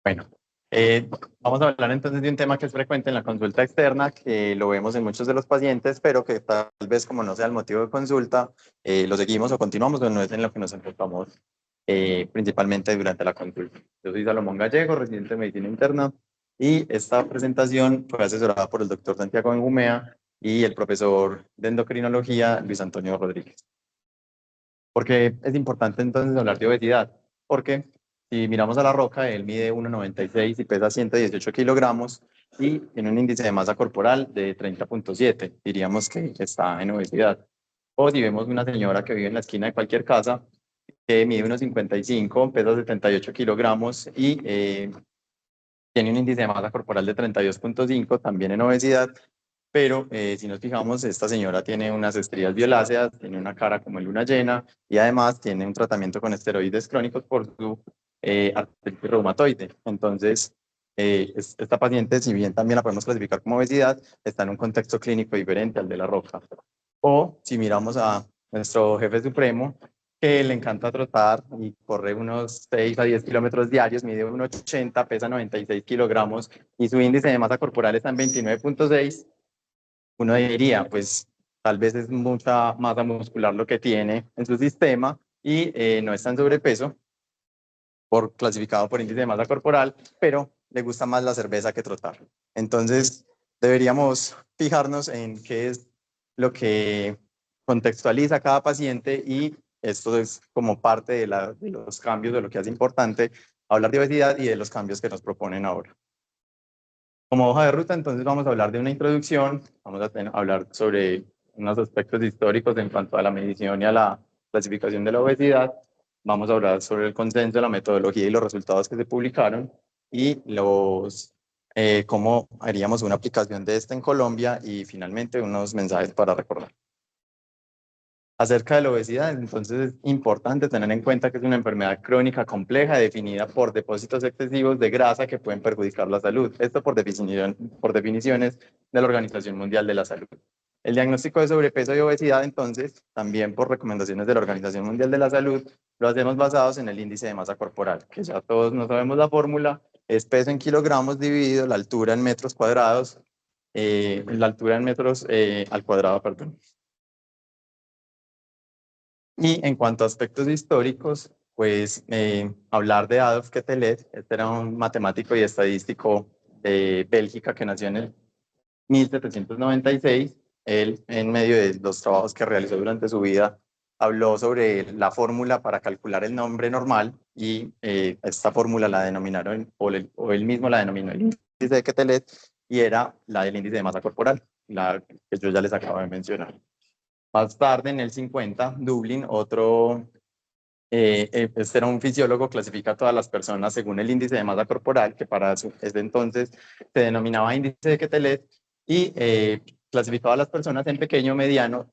Bueno, vamos a hablar entonces de un tema que es frecuente en la consulta externa, que lo vemos en muchos de los pacientes, pero que tal vez como no sea el motivo de consulta, lo seguimos o continuamos o no es en lo que nos enfocamos principalmente durante la consulta. Yo soy Salomón Gallego, residente de Medicina Interna, y esta presentación fue asesorada por el doctor Santiago Benjumea y el profesor de endocrinología Luis Antonio Rodríguez. ¿Por qué es importante entonces hablar de obesidad? Porque si miramos a La Roca, él mide 1,96 y pesa 118 kilogramos y tiene un índice de masa corporal de 30,7. Diríamos que está en obesidad. O si vemos una señora que vive en la esquina de cualquier casa, que mide 1,55, pesa 78 kilogramos y tiene un índice de masa corporal de 32,5, también en obesidad. Pero si nos fijamos, esta señora tiene unas estrías violáceas, tiene una cara como en luna llena y además tiene un tratamiento con esteroides crónicos por su artritis reumatoide. Entonces, esta paciente, si bien también la podemos clasificar como obesidad, está en un contexto clínico diferente al de La Roca. O si miramos a nuestro jefe supremo, que le encanta trotar y corre unos 6 a 10 kilómetros diarios, mide 1,80, pesa 96 kilogramos y su índice de masa corporal está en 29,6. Uno diría, pues tal vez es mucha masa muscular lo que tiene en su sistema y no está en sobrepeso, clasificado por índice de masa corporal, pero le gusta más la cerveza que trotar. Entonces, deberíamos fijarnos en qué es lo que contextualiza a cada paciente y esto es como parte de los cambios, de lo que hace importante hablar de obesidad y de los cambios que nos proponen ahora. Como hoja de ruta, entonces vamos a hablar de una introducción, vamos a hablar sobre unos aspectos históricos en cuanto a la medición y a la clasificación de la obesidad, vamos a hablar sobre el consenso, la metodología y los resultados que se publicaron y cómo haríamos una aplicación de esta en Colombia y finalmente unos mensajes para recordar. Acerca de la obesidad, entonces es importante tener en cuenta que es una enfermedad crónica compleja definida por depósitos excesivos de grasa que pueden perjudicar la salud. Esto por definiciones de la Organización Mundial de la Salud. El diagnóstico de sobrepeso y obesidad, entonces, también por recomendaciones de la Organización Mundial de la Salud, lo hacemos basados en el índice de masa corporal, que ya todos no sabemos la fórmula, es peso en kilogramos dividido la altura en metros cuadrados, la altura en metros al cuadrado, perdón. Y en cuanto a aspectos históricos, pues hablar de Adolf Quetelet, este era un matemático y estadístico de Bélgica que nació en el 1796. Él, en medio de los trabajos que realizó durante su vida, habló sobre la fórmula para calcular el nombre normal y esta fórmula la denominaron, o él mismo la denominó el índice de Quetelet, y era la del índice de masa corporal, la que yo ya les acabo de mencionar. Más tarde, en el 50, Dublin, este era un fisiólogo, clasifica a todas las personas según el índice de masa corporal, que para ese entonces se denominaba índice de Quetelet, y clasificaba a las personas en pequeño, medianos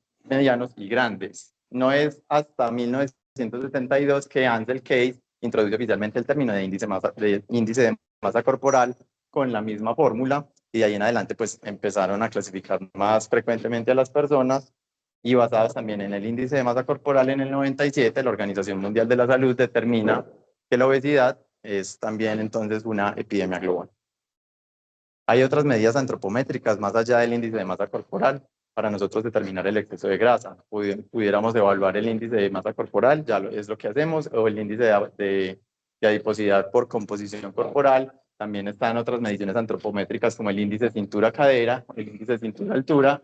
y grandes. No es hasta 1972 que Ansel Keys introduce oficialmente el término de índice de masa corporal con la misma fórmula, y de ahí en adelante pues empezaron a clasificar más frecuentemente a las personas y basados también en el índice de masa corporal en el 97, la Organización Mundial de la Salud determina que la obesidad es también entonces una epidemia global. Hay otras medidas antropométricas más allá del índice de masa corporal para nosotros determinar el exceso de grasa. Pudiéramos evaluar el índice de masa corporal, es lo que hacemos, o el índice de adiposidad por composición corporal. También están otras mediciones antropométricas como el índice cintura-cadera, el índice cintura-altura,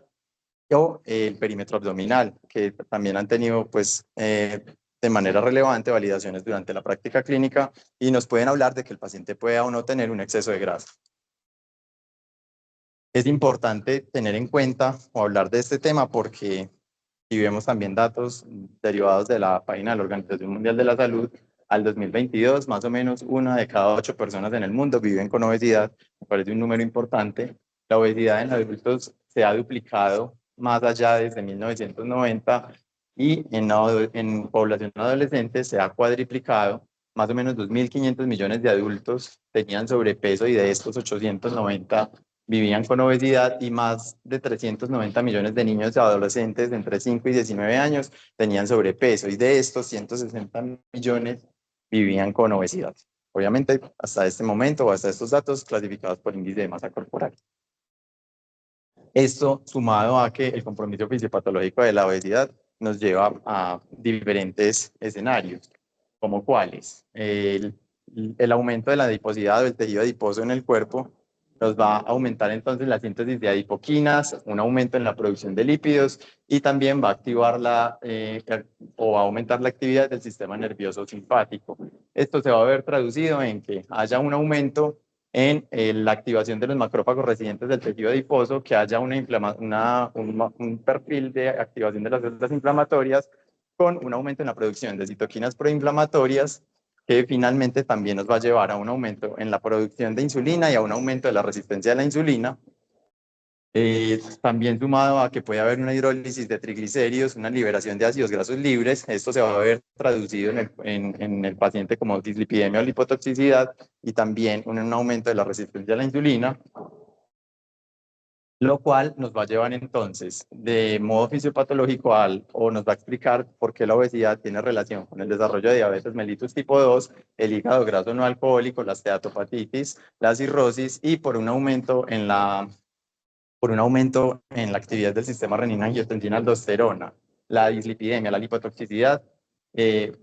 o el perímetro abdominal, que también han tenido pues de manera relevante validaciones durante la práctica clínica y nos pueden hablar de que el paciente pueda o no tener un exceso de grasa. Es importante tener en cuenta o hablar de este tema porque si vemos también datos derivados de la página de la Organización Mundial de la Salud, al 2022 más o menos 1 de cada 8 personas en el mundo viven con obesidad, me parece un número importante. La obesidad en adultos se ha duplicado más allá desde 1990 y en población adolescente se ha cuadriplicado. Más o menos 2.500 millones de adultos tenían sobrepeso y de estos 890 vivían con obesidad y más de 390 millones de niños y adolescentes de entre 5 y 19 años tenían sobrepeso y de estos 160 millones vivían con obesidad. obviamente hasta este momento o hasta estos datos clasificados por índice de masa corporal. Esto sumado a que el compromiso fisiopatológico de la obesidad nos lleva a diferentes escenarios, como cuáles. El aumento de la adiposidad o el tejido adiposo en el cuerpo nos va a aumentar entonces la síntesis de adipoquinas, un aumento en la producción de lípidos y también va a activar o va a aumentar la actividad del sistema nervioso simpático. Esto se va a ver traducido en que haya un aumento en la activación de los macrófagos residentes del tejido adiposo, que haya un perfil de activación de las células inflamatorias con un aumento en la producción de citoquinas proinflamatorias, que finalmente también nos va a llevar a un aumento en la producción de insulina y a un aumento de la resistencia a la insulina. También sumado a que puede haber una hidrólisis de triglicéridos, una liberación de ácidos grasos libres. Esto se va a ver traducido en el paciente como dislipidemia o lipotoxicidad y también un aumento de la resistencia a la insulina, lo cual nos va a llevar entonces de modo fisiopatológico o nos va a explicar por qué la obesidad tiene relación con el desarrollo de diabetes mellitus tipo 2, el hígado graso no alcohólico, la steatopatitis, la cirrosis y por un aumento en la actividad del sistema renina-angiotensina-aldosterona, la dislipidemia, la lipotoxicidad.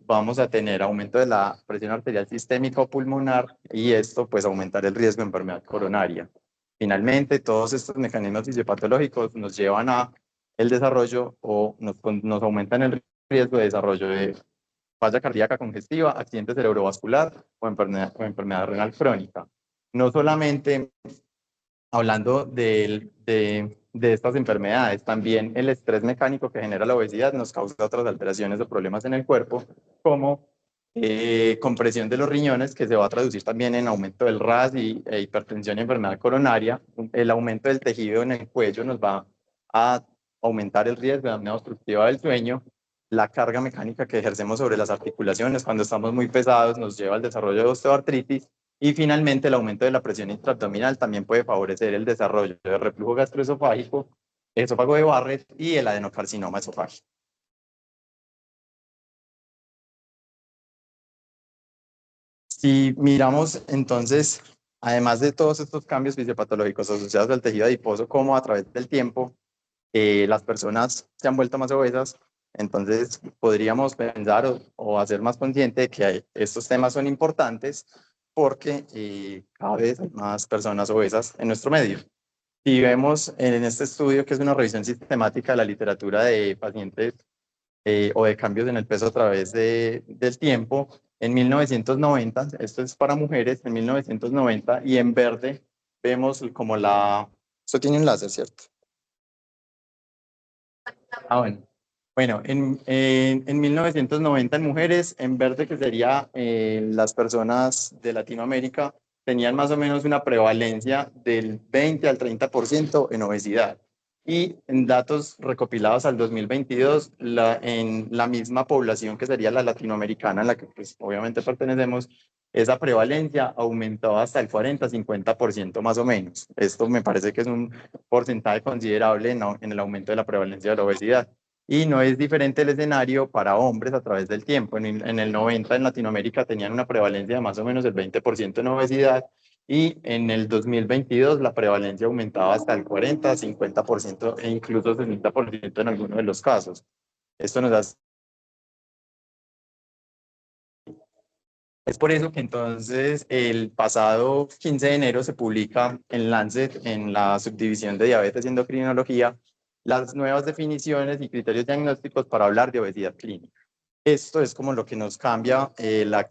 Vamos a tener aumento de la presión arterial sistémica o pulmonar y esto pues aumentar el riesgo de enfermedad coronaria. Finalmente, todos estos mecanismos fisiopatológicos nos llevan a el desarrollo o nos aumentan el riesgo de desarrollo de falla cardíaca congestiva, accidente cerebrovascular o enfermedad renal crónica. No solamente hablando de estas enfermedades, también el estrés mecánico que genera la obesidad nos causa otras alteraciones o problemas en el cuerpo, como compresión de los riñones, que se va a traducir también en aumento del RAS e hipertensión y enfermedad coronaria. El aumento del tejido en el cuello nos va a aumentar el riesgo de apnea obstructiva del sueño. La carga mecánica que ejercemos sobre las articulaciones cuando estamos muy pesados nos lleva al desarrollo de osteoartritis. Y finalmente, el aumento de la presión intraabdominal también puede favorecer el desarrollo de reflujo gastroesofágico, esófago de Barrett y el adenocarcinoma esofágico. Si miramos entonces, además de todos estos cambios fisiopatológicos asociados al tejido adiposo, como a través del tiempo las personas se han vuelto más obesas, entonces podríamos pensar o hacer más consciente de que estos temas son importantes porque cada vez hay más personas obesas en nuestro medio. Si vemos en este estudio, que es una revisión sistemática de la literatura de pacientes o de cambios en el peso a través del tiempo, en 1990, esto es para mujeres, en 1990, y en verde vemos como esto tiene un láser, ¿cierto? Ah, bueno. Bueno, en 1990 en mujeres, en verde que sería las personas de Latinoamérica, tenían más o menos una prevalencia del 20 al 30% en obesidad. Y en datos recopilados al 2022, en la misma población que sería la latinoamericana, a la que pues, obviamente pertenecemos, esa prevalencia aumentó hasta el 40-50% más o menos. Esto me parece que es un porcentaje considerable en el aumento de la prevalencia de la obesidad. Y no es diferente el escenario para hombres a través del tiempo. En el 90 en Latinoamérica tenían una prevalencia de más o menos el 20% en obesidad y en el 2022 la prevalencia aumentaba hasta el 40, 50% e incluso 60% en algunos de los casos. Esto nos hace. Es por eso que entonces el pasado 15 de enero se publica en Lancet, en la subdivisión de diabetes y endocrinología, las nuevas definiciones y criterios diagnósticos para hablar de obesidad clínica. Esto es como lo que nos cambia la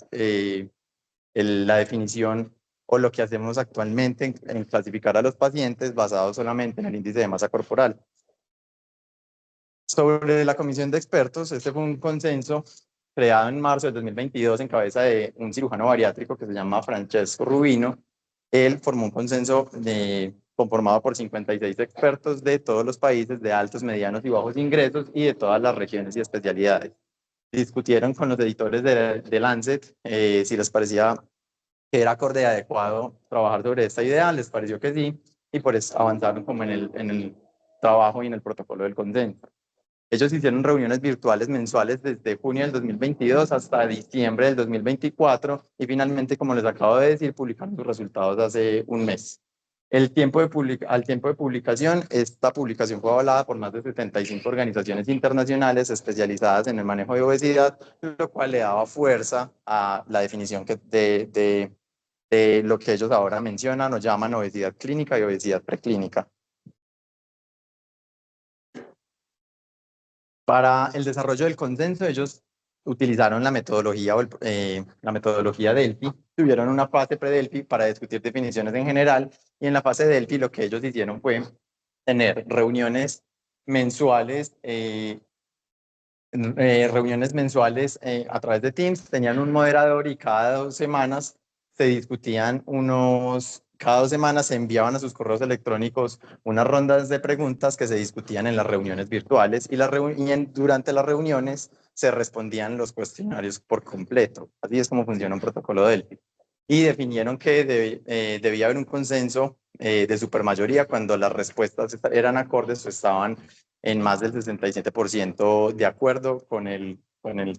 definición o lo que hacemos actualmente en clasificar a los pacientes basado solamente en el índice de masa corporal. Sobre la comisión de expertos, este fue un consenso creado en marzo de 2022 en cabeza de un cirujano bariátrico que se llama Francesco Rubino. Él formó un consenso conformado por 56 expertos de todos los países, de altos, medianos y bajos ingresos y de todas las regiones y especialidades. Discutieron con los editores de Lancet si les parecía que era acorde y adecuado trabajar sobre esta idea, les pareció que sí, y por eso avanzaron como en el trabajo y en el protocolo del consenso. Ellos hicieron reuniones virtuales mensuales desde junio del 2022 hasta diciembre del 2024 y finalmente, como les acabo de decir, publicaron sus resultados hace un mes. Al tiempo de publicación, esta publicación fue avalada por más de 75 organizaciones internacionales especializadas en el manejo de obesidad, lo cual le daba fuerza a la definición de lo que ellos ahora mencionan o llaman obesidad clínica y obesidad preclínica. Para el desarrollo del consenso, ellos utilizaron la metodología Delphi. Tuvieron una fase pre-Delphi para discutir definiciones en general y en la fase de Delphi lo que ellos hicieron fue tener reuniones mensuales a través de Teams. Tenían un moderador y cada 2 semanas se discutían cada 2 semanas se enviaban a sus correos electrónicos unas rondas de preguntas que se discutían en las reuniones virtuales y durante las reuniones se respondían los cuestionarios por completo. Así es como funciona un protocolo Delphi. Y definieron que debía haber un consenso de supermayoría cuando las respuestas eran acordes o estaban en más del 67% de acuerdo con el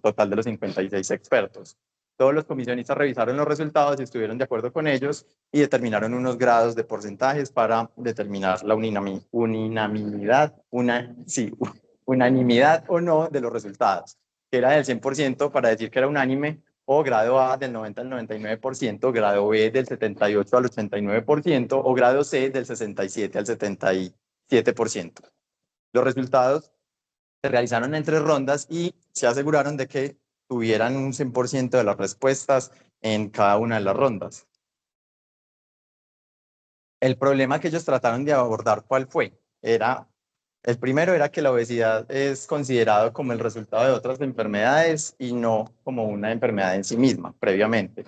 total de los 56 expertos. Todos los comisionistas revisaron los resultados y estuvieron de acuerdo con ellos y determinaron unos grados de porcentajes para determinar la unanimidad o no de los resultados, que era del 100% para decir que era unánime, o grado A del 90 al 99%, grado B del 78 al 89% o grado C del 67 al 77%. Los resultados se realizaron en 3 rondas y se aseguraron de que tuvieran un 100% de las respuestas en cada una de las rondas. El problema que ellos trataron de abordar, ¿cuál fue? El primero era que la obesidad es considerado como el resultado de otras enfermedades y no como una enfermedad en sí misma, previamente.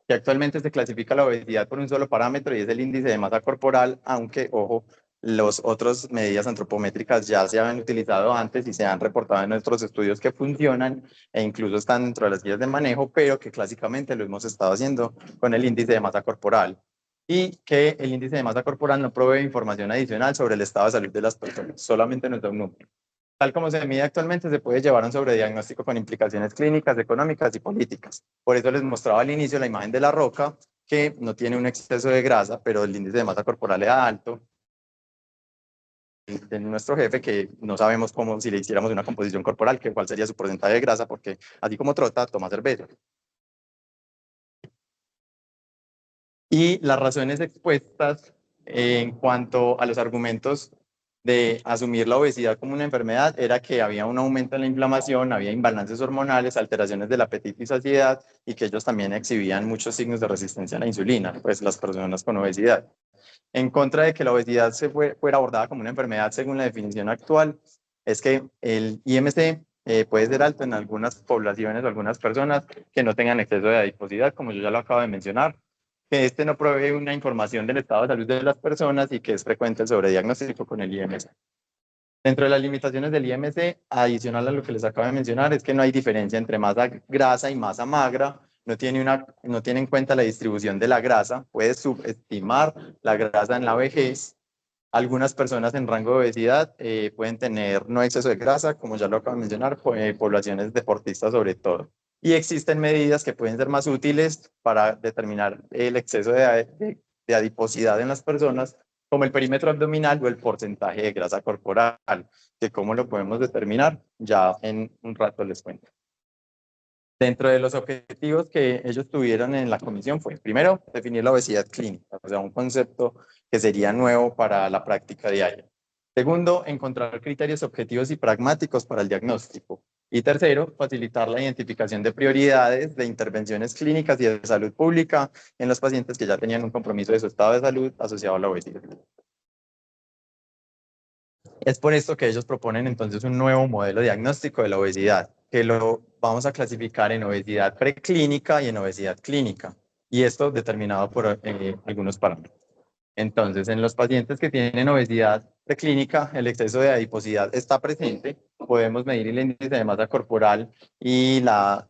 Que actualmente se clasifica la obesidad por un solo parámetro y es el índice de masa corporal, aunque, ojo, las otras medidas antropométricas ya se han utilizado antes y se han reportado en nuestros estudios que funcionan e incluso están dentro de las guías de manejo, pero que clásicamente lo hemos estado haciendo con el índice de masa corporal. Y que el índice de masa corporal no provee información adicional sobre el estado de salud de las personas, solamente nos da un número. Tal como se mide actualmente, se puede llevar a un sobrediagnóstico con implicaciones clínicas, económicas y políticas. Por eso les mostraba al inicio la imagen de la roca, que no tiene un exceso de grasa, pero el índice de masa corporal era alto. De nuestro jefe, que no sabemos cómo, si le hiciéramos una composición corporal, que cuál sería su porcentaje de grasa, porque así como trota, toma cerveza. Y las razones expuestas en cuanto a los argumentos de asumir la obesidad como una enfermedad era que había un aumento en la inflamación, había imbalances hormonales, alteraciones del apetito y saciedad, y que ellos también exhibían muchos signos de resistencia a la insulina, pues las personas con obesidad. En contra de que la obesidad fuera abordada como una enfermedad según la definición actual, es que el IMC puede ser alto en algunas poblaciones o algunas personas que no tengan exceso de adiposidad, como yo ya lo acabo de mencionar, que este no provee una información del estado de salud de las personas y que es frecuente el sobrediagnóstico con el IMC. Dentro de las limitaciones del IMC, adicional a lo que les acabo de mencionar, es que no hay diferencia entre masa grasa y masa magra, no tiene en cuenta la distribución de la grasa, puede subestimar la grasa en la vejez. Algunas personas en rango de obesidad pueden tener no exceso de grasa, como ya lo acabo de mencionar, poblaciones deportistas sobre todo. Y existen medidas que pueden ser más útiles para determinar el exceso de adiposidad en las personas, como el perímetro abdominal o el porcentaje de grasa corporal, que cómo lo podemos determinar, ya en un rato les cuento. Dentro de los objetivos que ellos tuvieron en la comisión fue, primero, definir la obesidad clínica, o sea, un concepto que sería nuevo para la práctica diaria. Segundo, encontrar criterios objetivos y pragmáticos para el diagnóstico. Y tercero, facilitar la identificación de prioridades de intervenciones clínicas y de salud pública en los pacientes que ya tenían un compromiso de su estado de salud asociado a la obesidad. Es por esto que ellos proponen entonces un nuevo modelo diagnóstico de la obesidad, que lo vamos a clasificar en obesidad preclínica y en obesidad clínica, y esto determinado por algunos parámetros. Entonces, en los pacientes que tienen obesidad preclínica, el exceso de adiposidad está presente. Podemos medir el índice de masa corporal y la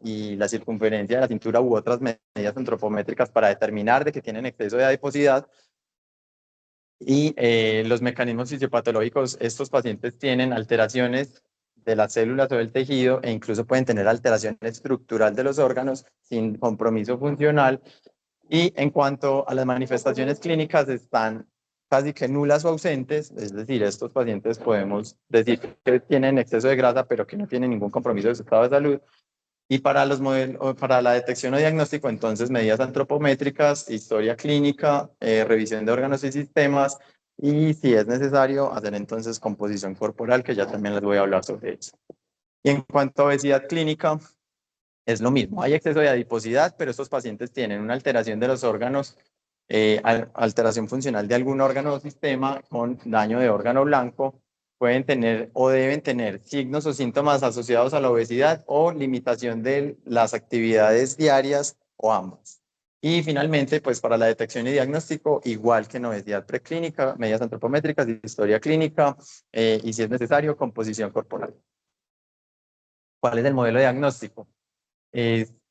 circunferencia de la cintura u otras medidas antropométricas para determinar de que tienen exceso de adiposidad. Y los mecanismos fisiopatológicos, estos pacientes tienen alteraciones de las células o del tejido e incluso pueden tener alteración estructural de los órganos sin compromiso funcional. Y en cuanto a las manifestaciones clínicas, están casi que nulas o ausentes, es decir, estos pacientes podemos decir que tienen exceso de grasa, pero que no tienen ningún compromiso de su estado de salud. Y para los modelos, para la detección o diagnóstico, entonces medidas antropométricas, historia clínica, revisión de órganos y sistemas, y si es necesario, hacer entonces composición corporal, que ya también les voy a hablar sobre eso. Y en cuanto a obesidad clínica, es lo mismo. Hay exceso de adiposidad, pero estos pacientes tienen una alteración de los órganos, alteración funcional de algún órgano o sistema con daño de órgano blanco. Pueden tener o deben tener signos o síntomas asociados a la obesidad o limitación de las actividades diarias o ambas. Y finalmente, pues para la detección y diagnóstico, igual que en obesidad preclínica, medidas antropométricas, historia clínica y si es necesario, composición corporal. ¿Cuál es el modelo diagnóstico?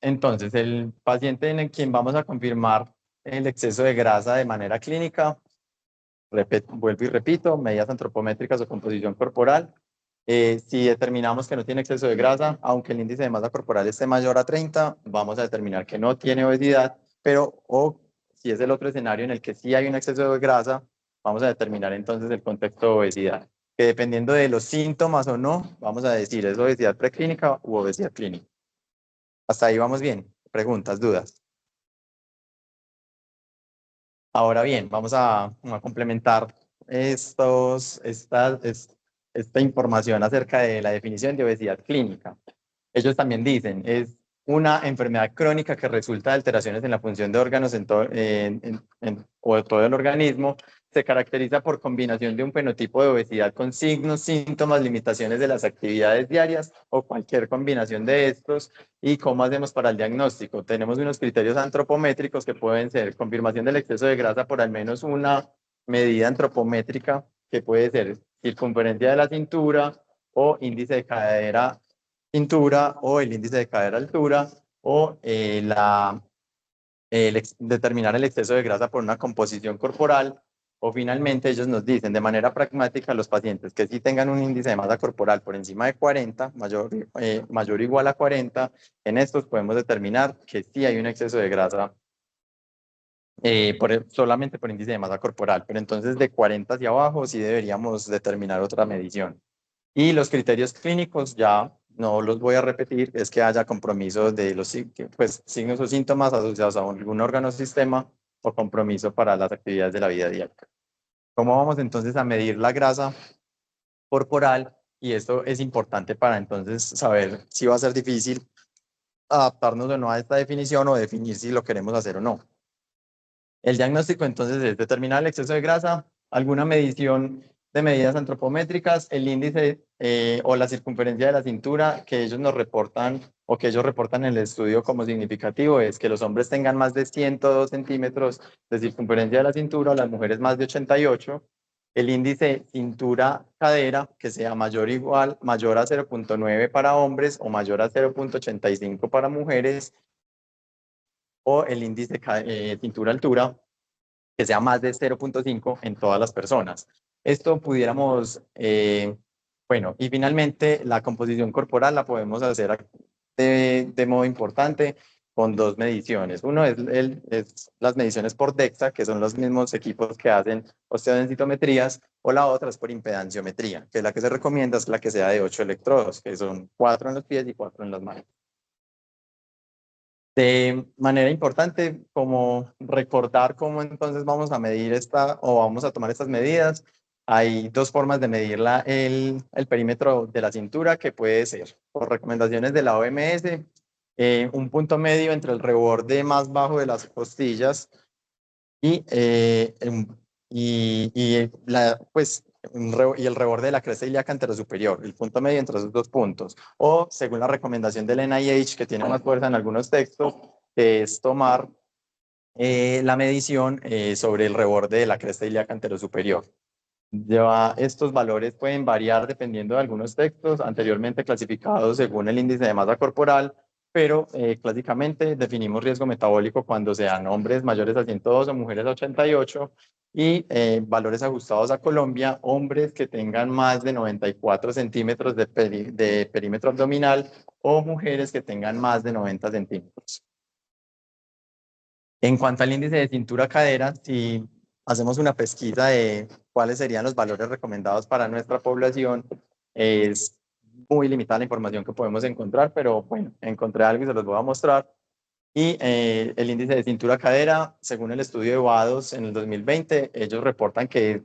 Entonces, el paciente en el quien vamos a confirmar el exceso de grasa de manera clínica, vuelvo y repito, medidas antropométricas o composición corporal. Si determinamos que no tiene exceso de grasa, aunque el índice de masa corporal esté mayor a 30, vamos a determinar que no tiene obesidad, pero o si es el otro escenario en el que sí hay un exceso de grasa, vamos a determinar entonces el contexto de obesidad, que dependiendo de los síntomas o no, vamos a decir es obesidad preclínica u obesidad clínica. Hasta ahí vamos bien. Preguntas, dudas. Ahora bien, vamos a complementar esta información acerca de la definición de obesidad clínica. Ellos también dicen, es una enfermedad crónica que resulta de alteraciones en la función de órganos o de todo el organismo. Se caracteriza por combinación de un fenotipo de obesidad con signos, síntomas, limitaciones de las actividades diarias o cualquier combinación de estos. ¿Y cómo hacemos para el diagnóstico? Tenemos unos criterios antropométricos que pueden ser confirmación del exceso de grasa por al menos una medida antropométrica, que puede ser circunferencia de la cintura o índice de cadera cintura o el índice de cadera altura o determinar el exceso de grasa por una composición corporal. O finalmente ellos nos dicen de manera pragmática los pacientes que sí tengan un índice de masa corporal por encima de 40, mayor o igual a 40, en estos podemos determinar que sí hay un exceso de grasa solamente por índice de masa corporal, pero entonces de 40 hacia abajo sí deberíamos determinar otra medición. Y los criterios clínicos ya no los voy a repetir, es que haya compromiso de los signos o síntomas asociados a algún órgano o sistema o compromiso para las actividades de la vida diaria. ¿Cómo vamos entonces a medir la grasa corporal? Y esto es importante para entonces saber si va a ser difícil adaptarnos o no a esta definición o definir si lo queremos hacer o no. El diagnóstico entonces es determinar el exceso de grasa, alguna medición de medidas antropométricas, el índice o la circunferencia de la cintura que ellos nos reportan o que ellos reportan en el estudio como significativo es que los hombres tengan más de 102 centímetros de circunferencia de la cintura, las mujeres más de 88, el índice cintura-cadera que sea mayor a 0.9 para hombres o mayor a 0.85 para mujeres, o el índice cintura-altura que sea más de 0.5 en todas las personas. Esto pudiéramos, bueno, y finalmente la composición corporal la podemos hacer de modo importante con dos mediciones. Uno es las mediciones por DEXA, que son los mismos equipos que hacen osteodensitometrías, o la otra es por impedanciometría, que es la que se recomienda, es la que sea de 8 electrodos, que son 4 en los pies y 4 en las manos. De manera importante, como recordar cómo entonces vamos a medir o vamos a tomar estas medidas. Hay dos formas de medir el perímetro de la cintura, que puede ser por recomendaciones de la OMS, un punto medio entre el reborde más bajo de las costillas y, y el reborde de la cresta ilíaca anterosuperior, el punto medio entre esos dos puntos. O, según la recomendación del NIH, que tiene más fuerza en algunos textos, es tomar la medición sobre el reborde de la cresta ilíaca anterosuperior. Estos valores pueden variar dependiendo de algunos textos anteriormente clasificados según el índice de masa corporal, pero clásicamente definimos riesgo metabólico cuando sean hombres mayores a 102 o mujeres a 88 y valores ajustados a Colombia, hombres que tengan más de 94 centímetros de perímetro abdominal o mujeres que tengan más de 90 centímetros. En cuanto al índice de cintura-cadera, si hacemos una pesquisa de cuáles serían los valores recomendados para nuestra población, es muy limitada la información que podemos encontrar, pero bueno, encontré algo y se los voy a mostrar. Y el índice de cintura-cadera, según el estudio de WADOS en el 2020, ellos reportan que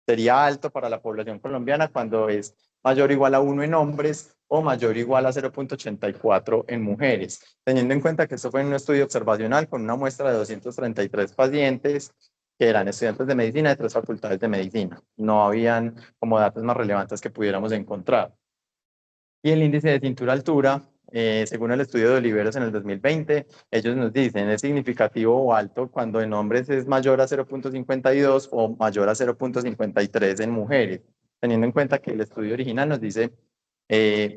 sería alto para la población colombiana cuando es mayor o igual a 1 en hombres o mayor o igual a 0,84 en mujeres. Teniendo en cuenta que esto fue un estudio observacional con una muestra de 233 pacientes que eran estudiantes de medicina de 3 facultades de medicina. No habían como datos más relevantes que pudiéramos encontrar. Y el índice de cintura-altura, según el estudio de Oliveros en el 2020, ellos nos dicen es significativo o alto cuando en hombres es mayor a 0,52 o mayor a 0,53 en mujeres, teniendo en cuenta que el estudio original nos dice,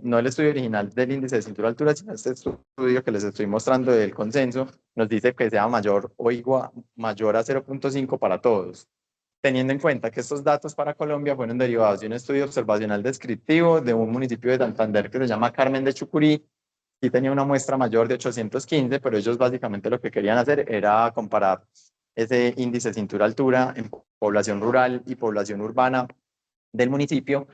no el estudio original del índice de cintura-altura, sino este estudio que les estoy mostrando del consenso, nos dice que sea mayor o igual, mayor a 0,5 para todos. Teniendo en cuenta que estos datos para Colombia fueron derivados de un estudio observacional descriptivo de un municipio de Santander que se llama Carmen de Chucurí, y tenía una muestra mayor de 815, pero ellos básicamente lo que querían hacer era comparar ese índice de cintura-altura en población rural y población urbana del municipio,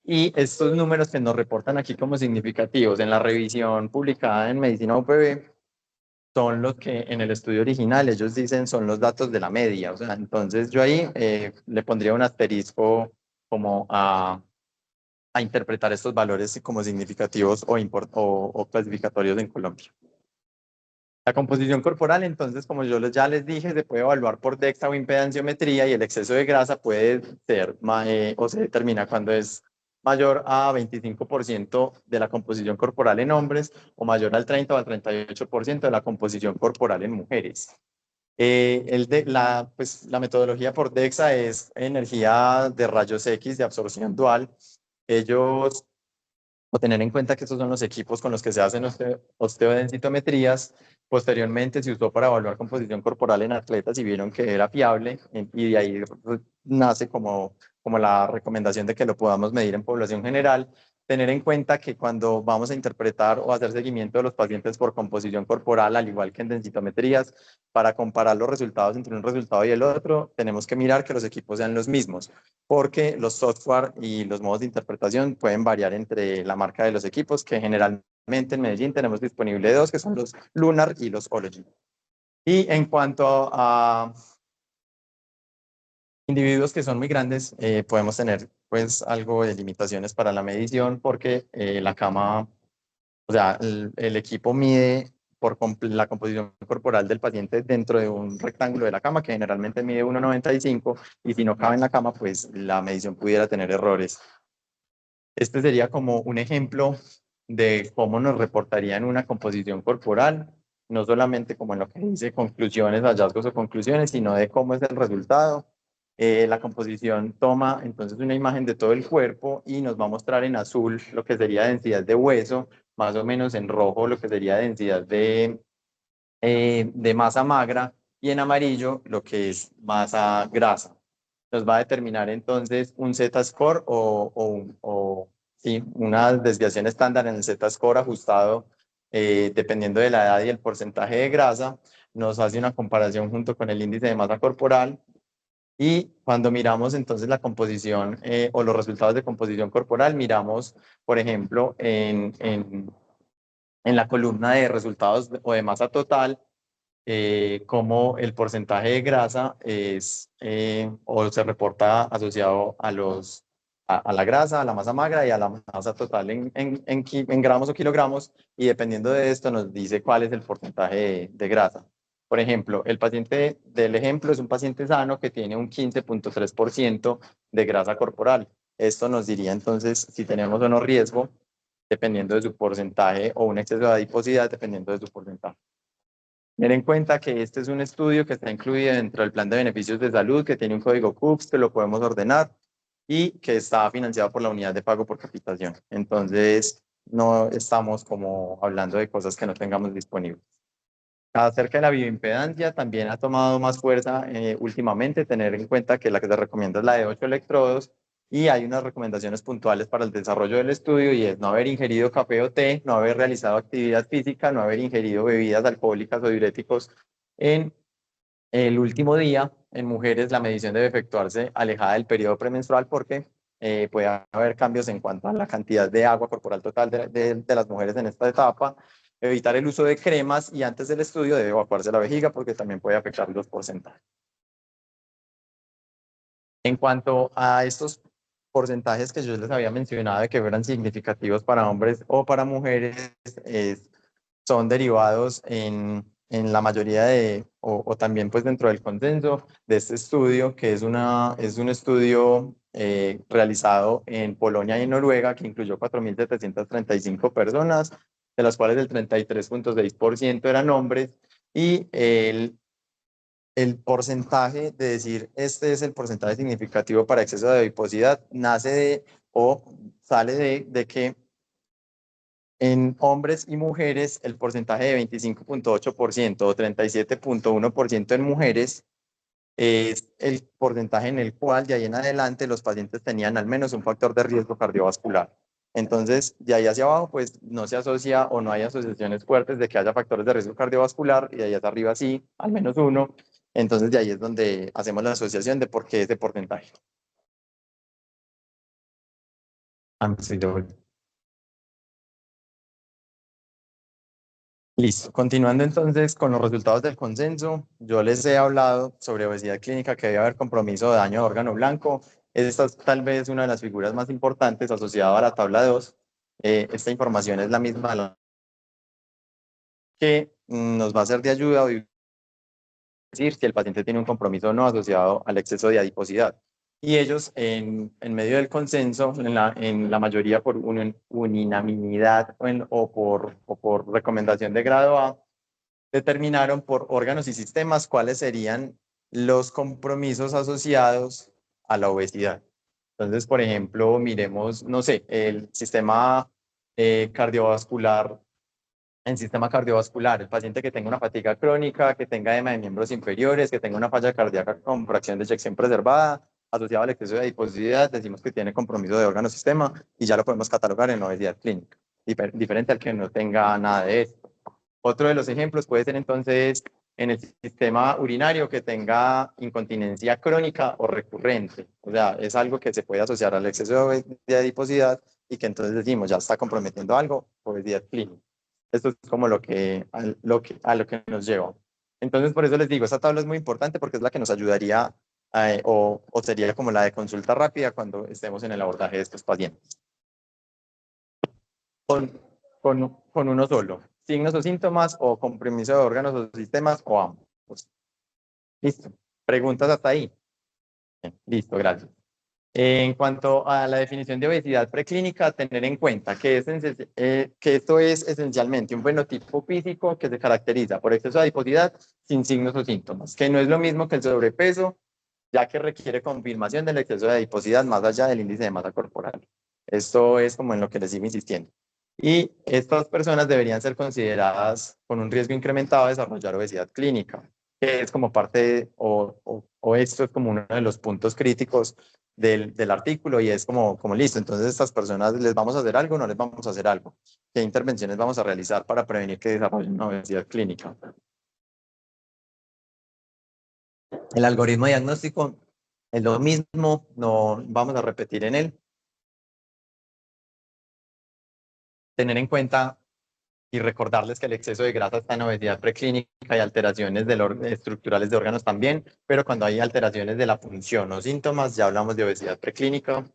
y estos números que nos reportan aquí como significativos en la revisión publicada en Medicina UPB son los que en el estudio original ellos dicen son los datos de la media. O sea, entonces yo ahí le pondría un asterisco como a interpretar estos valores como significativos o clasificatorios en Colombia. La composición corporal, entonces, como yo ya les dije, se puede evaluar por DEXA o impedanciometría y el exceso de grasa puede ser o se determina cuando es mayor a 25% de la composición corporal en hombres o mayor al 30 o al 38% de la composición corporal en mujeres. La metodología por DEXA es energía de rayos X de absorción dual. Ellos, o tener en cuenta que estos son los equipos con los que se hacen osteodensitometrías. Posteriormente se usó para evaluar composición corporal en atletas y vieron que era fiable, y de ahí nace como la recomendación de que lo podamos medir en población general. Tener en cuenta que cuando vamos a interpretar o hacer seguimiento de los pacientes por composición corporal, al igual que en densitometrías, para comparar los resultados entre un resultado y el otro, tenemos que mirar que los equipos sean los mismos, porque los software y los modos de interpretación pueden variar entre la marca de los equipos, que generalmente en Medellín tenemos disponible 2, que son los Lunar y los Ology. Y en cuanto a individuos que son muy grandes, podemos tener pues algo de limitaciones para la medición, porque la cama, o sea, el equipo mide por la composición corporal del paciente dentro de un rectángulo de la cama, que generalmente mide 1,95, y si no cabe en la cama, pues la medición pudiera tener errores. Este sería como un ejemplo de cómo nos reportarían una composición corporal, no solamente como en lo que dice conclusiones, hallazgos o conclusiones, sino de cómo es el resultado. La composición toma entonces una imagen de todo el cuerpo y nos va a mostrar en azul lo que sería densidad de hueso, más o menos en rojo lo que sería densidad de masa magra, y en amarillo lo que es masa grasa. Nos va a determinar entonces un Z-score sí, una desviación estándar en el Z-score ajustado dependiendo de la edad y el porcentaje de grasa. Nos hace una comparación junto con el índice de masa corporal, y cuando miramos entonces la composición o los resultados de composición corporal, miramos, por ejemplo, en la columna de resultados o de masa total, cómo el porcentaje de grasa es o se reporta asociado a la grasa, a la masa magra y a la masa total en gramos o kilogramos, y dependiendo de esto nos dice cuál es el porcentaje de grasa. Por ejemplo, el paciente del ejemplo es un paciente sano que tiene un 15,3% de grasa corporal. Esto nos diría entonces si tenemos o no riesgo dependiendo de su porcentaje, o un exceso de adiposidad dependiendo de su porcentaje. Tener en cuenta que este es un estudio que está incluido dentro del plan de beneficios de salud, que tiene un código CUPS que lo podemos ordenar y que está financiado por la unidad de pago por capitación. Entonces, no estamos como hablando de cosas que no tengamos disponibles. Acerca de la bioimpedancia, también ha tomado más fuerza últimamente, tener en cuenta que la que se recomienda es la de 8 electrodos y hay unas recomendaciones puntuales para el desarrollo del estudio y es no haber ingerido café o té, no haber realizado actividad física, no haber ingerido bebidas alcohólicas o diuréticos en el último día. En mujeres la medición debe efectuarse alejada del periodo premenstrual porque puede haber cambios en cuanto a la cantidad de agua corporal total de las mujeres en esta etapa. Evitar el uso de cremas y antes del estudio debe evacuarse la vejiga porque también puede afectar los porcentajes. En cuanto a estos porcentajes que yo les había mencionado de que eran significativos para hombres o para mujeres, son derivados en la mayoría o también pues dentro del consenso de este estudio, que es un estudio realizado en Polonia y en Noruega, que incluyó 4.735 personas, de las cuales el 33.6% eran hombres, y el porcentaje de decir este es el porcentaje significativo para exceso de adiposidad nace o sale de que en hombres y mujeres el porcentaje de 25.8% o 37.1% en mujeres es el porcentaje en el cual de ahí en adelante los pacientes tenían al menos un factor de riesgo cardiovascular. Entonces, de ahí hacia abajo, pues no se asocia o no hay asociaciones fuertes de que haya factores de riesgo cardiovascular y de ahí hacia arriba sí, al menos uno. Entonces, de ahí es donde hacemos la asociación de por qué ese porcentaje. Sí, listo. Continuando entonces con los resultados del consenso, yo les he hablado sobre obesidad clínica, que debe haber compromiso de daño de órgano blanco. Esta es tal vez una de las figuras más importantes asociada a la tabla 2. Esta información es la misma que nos va a ser de ayuda o decir si el paciente tiene un compromiso o no asociado al exceso de adiposidad. Y ellos, en medio del consenso, en la mayoría por unanimidad o por recomendación de grado A, determinaron por órganos y sistemas cuáles serían los compromisos asociados a la obesidad. Entonces, por ejemplo, miremos, no sé, el sistema cardiovascular. En sistema cardiovascular, el paciente que tenga una fatiga crónica, que tenga edema de miembros inferiores, que tenga una falla cardíaca con fracción de eyección preservada, asociado al exceso de adiposidad, decimos que tiene compromiso de órgano-sistema y ya lo podemos catalogar en obesidad clínica, diferente al que no tenga nada de esto. Otro de los ejemplos puede ser entonces en el sistema urinario que tenga incontinencia crónica o recurrente. O sea, es algo que se puede asociar al exceso de adiposidad y que entonces decimos ya está comprometiendo algo, obesidad clínica. Esto es como a lo que nos lleva. Entonces, por eso les digo, esta tabla es muy importante porque es la que nos ayudaría o sería como la de consulta rápida cuando estemos en el abordaje de estos pacientes. Con uno solo. Signos o síntomas o compromiso de órganos o sistemas o ambos. Listo. ¿Preguntas hasta ahí? Bien, listo, gracias. En cuanto a la definición de obesidad preclínica, tener en cuenta que esto es esencialmente un fenotipo físico que se caracteriza por exceso de adiposidad sin signos o síntomas, que no es lo mismo que el sobrepeso, ya que requiere confirmación del exceso de adiposidad más allá del índice de masa corporal. Esto es como en lo que les sigo insistiendo. Y estas personas deberían ser consideradas con un riesgo incrementado de desarrollar obesidad clínica, que es como parte o esto es como uno de los puntos críticos del artículo y es como listo, entonces estas personas les vamos a hacer algo o no les vamos a hacer algo. ¿Qué intervenciones vamos a realizar para prevenir que desarrollen una obesidad clínica? El algoritmo diagnóstico es lo mismo, no vamos a repetir en él. Tener en cuenta y recordarles que el exceso de grasa está en obesidad preclínica y alteraciones estructurales de órganos también, pero cuando hay alteraciones de la función o síntomas, ya hablamos de obesidad preclínica.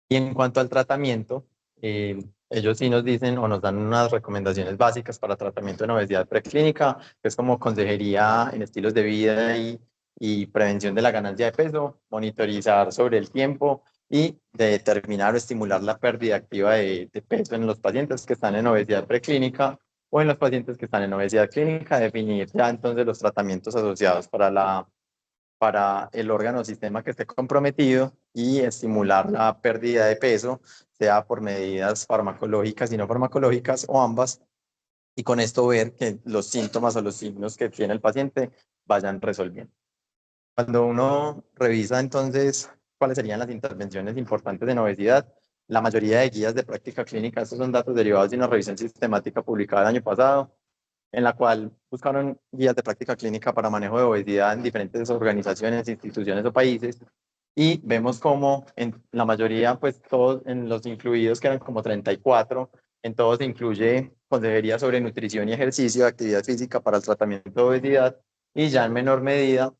Y en cuanto al tratamiento, ellos sí nos dicen o nos dan unas recomendaciones básicas para tratamiento en obesidad preclínica, que es como consejería en estilos de vida y prevención de la ganancia de peso, monitorizar sobre el tiempo y determinar o estimular la pérdida activa de peso en los pacientes que están en obesidad preclínica o en los pacientes que están en obesidad clínica, definir ya entonces los tratamientos asociados para el órgano o sistema que esté comprometido y estimular la pérdida de peso sea por medidas farmacológicas y no farmacológicas o ambas, y con esto ver que los síntomas o los signos que tiene el paciente vayan resolviendo. Cuando uno revisa entonces cuáles serían las intervenciones importantes en obesidad, la mayoría de guías de práctica clínica, estos son datos derivados de una revisión sistemática publicada el año pasado, en la cual buscaron guías de práctica clínica para manejo de obesidad en diferentes organizaciones, instituciones o países, y vemos como en la mayoría, pues todos en los incluidos, que eran como 34, en todos se incluye consejería sobre nutrición y ejercicio, actividad física para el tratamiento de obesidad, y ya en menor medida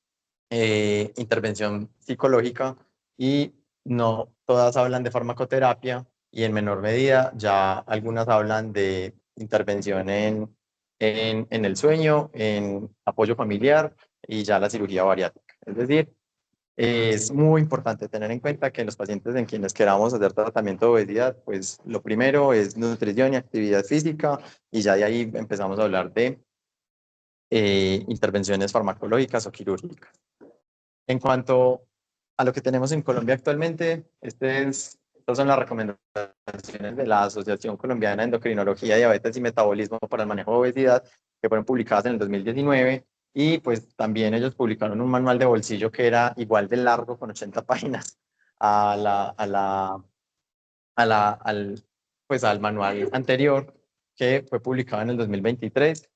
intervención psicológica, y no todas hablan de farmacoterapia, y en menor medida ya algunas hablan de intervención en el sueño, en apoyo familiar y ya la cirugía bariátrica. Es decir, es muy importante tener en cuenta que en los pacientes en quienes queramos hacer tratamiento de obesidad, pues lo primero es nutrición y actividad física, y ya de ahí empezamos a hablar de intervenciones farmacológicas o quirúrgicas. En cuanto a lo que tenemos en Colombia actualmente, estas son las recomendaciones de la Asociación Colombiana de Endocrinología, Diabetes y Metabolismo para el manejo de obesidad, que fueron publicadas en el 2019, y pues también ellos publicaron un manual de bolsillo que era igual de largo, con 80 páginas, a la, a la, a la, al, pues al manual anterior, que fue publicado en el 2023,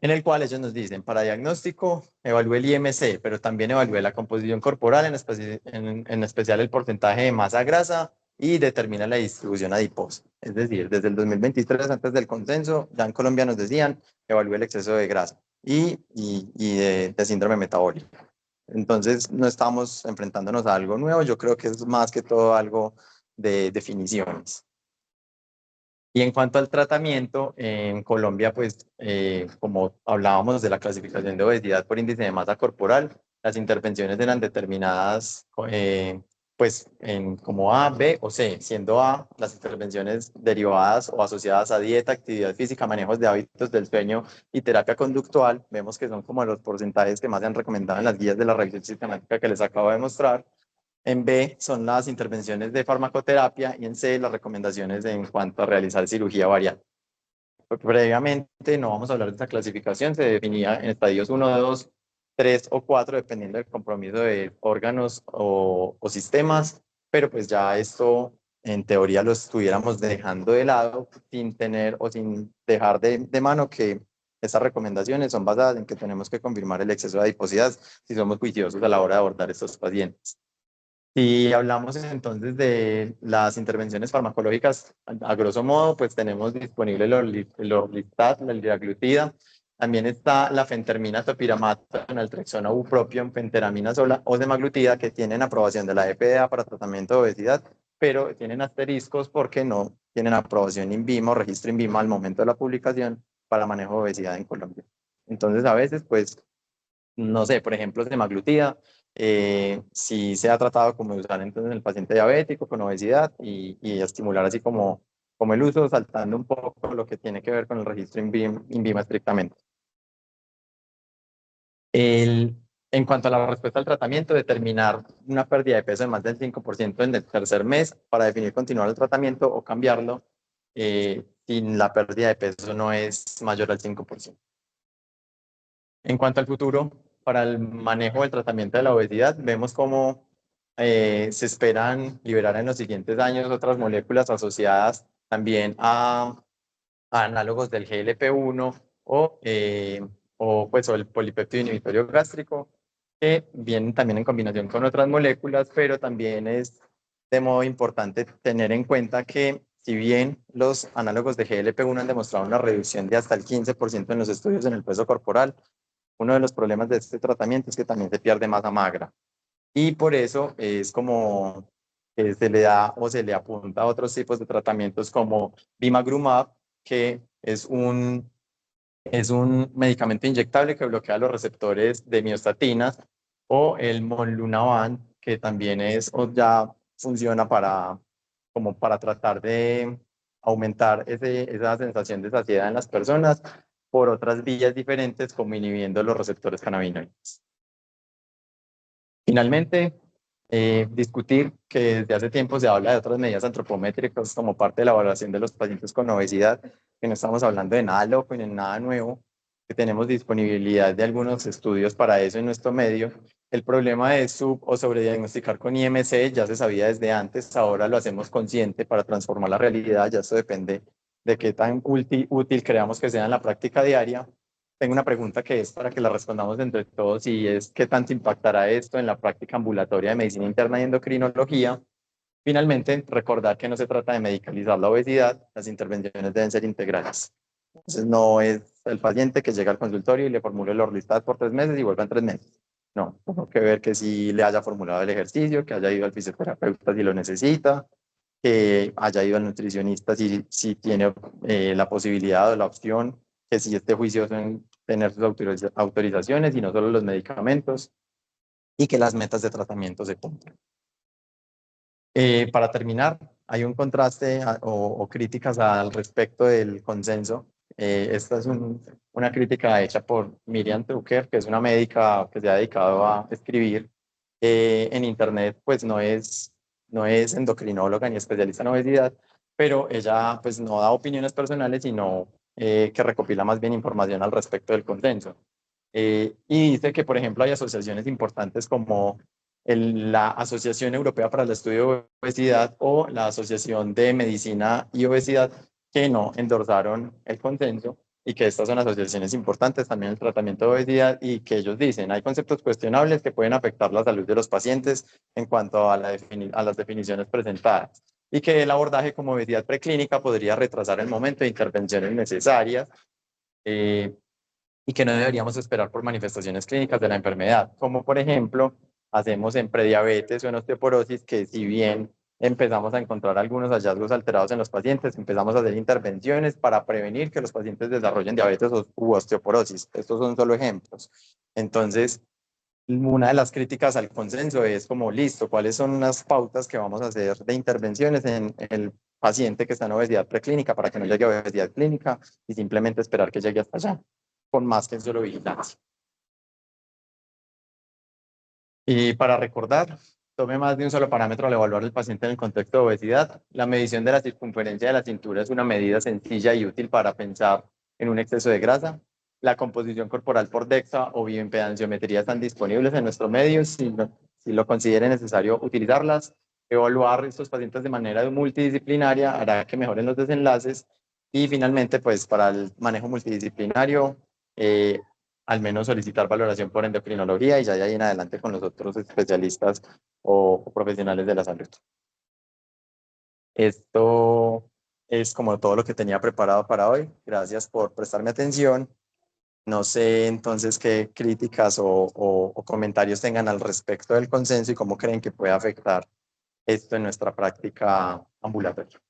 en el cual ellos nos dicen: para diagnóstico, evalúe el IMC, pero también evalúe la composición corporal, en especial el porcentaje de masa grasa, y determina la distribución adiposa. Es decir, desde el 2023, antes del consenso, ya en Colombia nos decían: evalúe el exceso de grasa y de síndrome metabólico. Entonces, no estamos enfrentándonos a algo nuevo, yo creo que es más que todo algo de definiciones. Y en cuanto al tratamiento, en Colombia, pues como hablábamos de la clasificación de obesidad por índice de masa corporal, las intervenciones eran determinadas pues en como A, B o C, siendo A las intervenciones derivadas o asociadas a dieta, actividad física, manejos de hábitos del sueño y terapia conductual. Vemos que son como los porcentajes que más se han recomendado en las guías de la revisión sistemática que les acabo de mostrar. En B son las intervenciones de farmacoterapia, y en C las recomendaciones en cuanto a realizar cirugía bariátrica. Previamente, no vamos a hablar de esta clasificación, se definía en estadios 1, 2, 3 o 4, dependiendo del compromiso de órganos o sistemas, pero pues ya esto en teoría lo estuviéramos dejando de lado, sin tener o sin dejar de mano que estas recomendaciones son basadas en que tenemos que confirmar el exceso de adiposidad si somos juiciosos a la hora de abordar estos pacientes. Si hablamos entonces de las intervenciones farmacológicas, a grosso modo, pues tenemos disponible el orlistat, la liraglutida. También está la fentermina, topiramato, naltrexona, bupropión, fenteramina sola o semaglutida, que tienen aprobación de la FDA para tratamiento de obesidad, pero tienen asteriscos porque no tienen aprobación INVIMA o registro INVIMA al momento de la publicación para manejo de obesidad en Colombia. Entonces, a veces, pues, no sé, por ejemplo, semaglutida, si se ha tratado como usar entonces en el paciente diabético con obesidad, y estimular así como el uso, saltando un poco lo que tiene que ver con el registro INVIMA estrictamente. En cuanto a la respuesta al tratamiento, determinar una pérdida de peso de más del 5% en el tercer mes para definir continuar el tratamiento o cambiarlo si la pérdida de peso no es mayor al 5%. En cuanto al futuro, para el manejo del tratamiento de la obesidad, vemos cómo se esperan liberar en los siguientes años otras moléculas asociadas también a análogos del GLP-1 o el polipéptido inhibitorio gástrico, que vienen también en combinación con otras moléculas, pero también es de modo importante tener en cuenta que si bien los análogos de GLP-1 han demostrado una reducción de hasta el 15% en los estudios en el peso corporal, uno de los problemas de este tratamiento es que también se pierde masa magra, y por eso es como se le da o se le apunta a otros tipos de tratamientos como bimagrumab, que es un medicamento inyectable que bloquea los receptores de miostatinas, o el monlunabant, que también o ya funciona como para tratar de aumentar esa sensación de saciedad en las personas por otras vías diferentes, como inhibiendo los receptores cannabinoides. Finalmente, Discutir que desde hace tiempo se habla de otras medidas antropométricas como parte de la evaluación de los pacientes con obesidad, que no estamos hablando de nada loco ni de nada nuevo, que tenemos disponibilidad de algunos estudios para eso en nuestro medio. El problema de sub o sobrediagnosticar con IMC ya se sabía desde antes, ahora lo hacemos consciente para transformar la realidad, ya eso depende de qué tan útil creamos que sea en la práctica diaria. Tengo una pregunta que es para que la respondamos entre todos y es ¿qué tanto impactará esto en la práctica ambulatoria de medicina interna y endocrinología? Finalmente, recordar que no se trata de medicalizar la obesidad, las intervenciones deben ser integrales. Entonces, no es el paciente que llega al consultorio y le formule el Orlistat por 3 meses y vuelva en 3 meses. No, tengo que ver que si le haya formulado el ejercicio, que haya ido al fisioterapeuta si lo necesita, que haya ido al nutricionista si tiene la posibilidad o la opción, que si esté juicioso en tener sus autorizaciones y no solo los medicamentos, y que las metas de tratamiento se cumplan. Para terminar, hay un contraste o críticas al respecto del consenso. Esta es una crítica hecha por Miriam Trucker, que es una médica que se ha dedicado a escribir en Internet, pues no es endocrinóloga ni especialista en obesidad, pero ella pues no da opiniones personales, sino que recopila más bien información al respecto del consenso. Y dice que, por ejemplo, hay asociaciones importantes como la Asociación Europea para el Estudio de Obesidad o la Asociación de Medicina y Obesidad que no endorsaron el consenso y que estas son asociaciones importantes también en el tratamiento de obesidad y que ellos dicen hay conceptos cuestionables que pueden afectar la salud de los pacientes en cuanto a las definiciones presentadas y que el abordaje como obesidad preclínica podría retrasar el momento de intervenciones necesarias. Y que no deberíamos esperar por manifestaciones clínicas de la enfermedad, como por ejemplo hacemos en prediabetes o en osteoporosis, que si bien empezamos a encontrar algunos hallazgos alterados en los pacientes, empezamos a hacer intervenciones para prevenir que los pacientes desarrollen diabetes u osteoporosis. Estos son solo ejemplos. Entonces, una de las críticas al consenso es como, listo, ¿cuáles son las pautas que vamos a hacer de intervenciones en el paciente que está en obesidad preclínica para que no llegue a obesidad clínica y simplemente esperar que llegue hasta allá, con más que solo vigilancia? Y para recordar, tome más de un solo parámetro al evaluar al paciente en el contexto de obesidad. La medición de la circunferencia de la cintura es una medida sencilla y útil para pensar en un exceso de grasa. La composición corporal por DEXA o bioimpedanciometría están disponibles en nuestro medio si lo considere necesario utilizarlas. Evaluar estos pacientes de manera multidisciplinaria hará que mejoren los desenlaces. Y finalmente, pues para el manejo multidisciplinario, eh, al menos solicitar valoración por endocrinología y ya de ahí en adelante con los otros especialistas o profesionales de la salud. Esto es como todo lo que tenía preparado para hoy. Gracias por prestarme atención. No sé entonces qué críticas o comentarios tengan al respecto del consenso y cómo creen que puede afectar esto en nuestra práctica ambulatoria.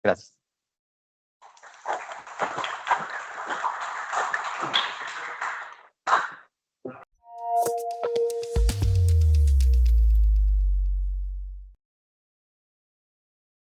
Gracias.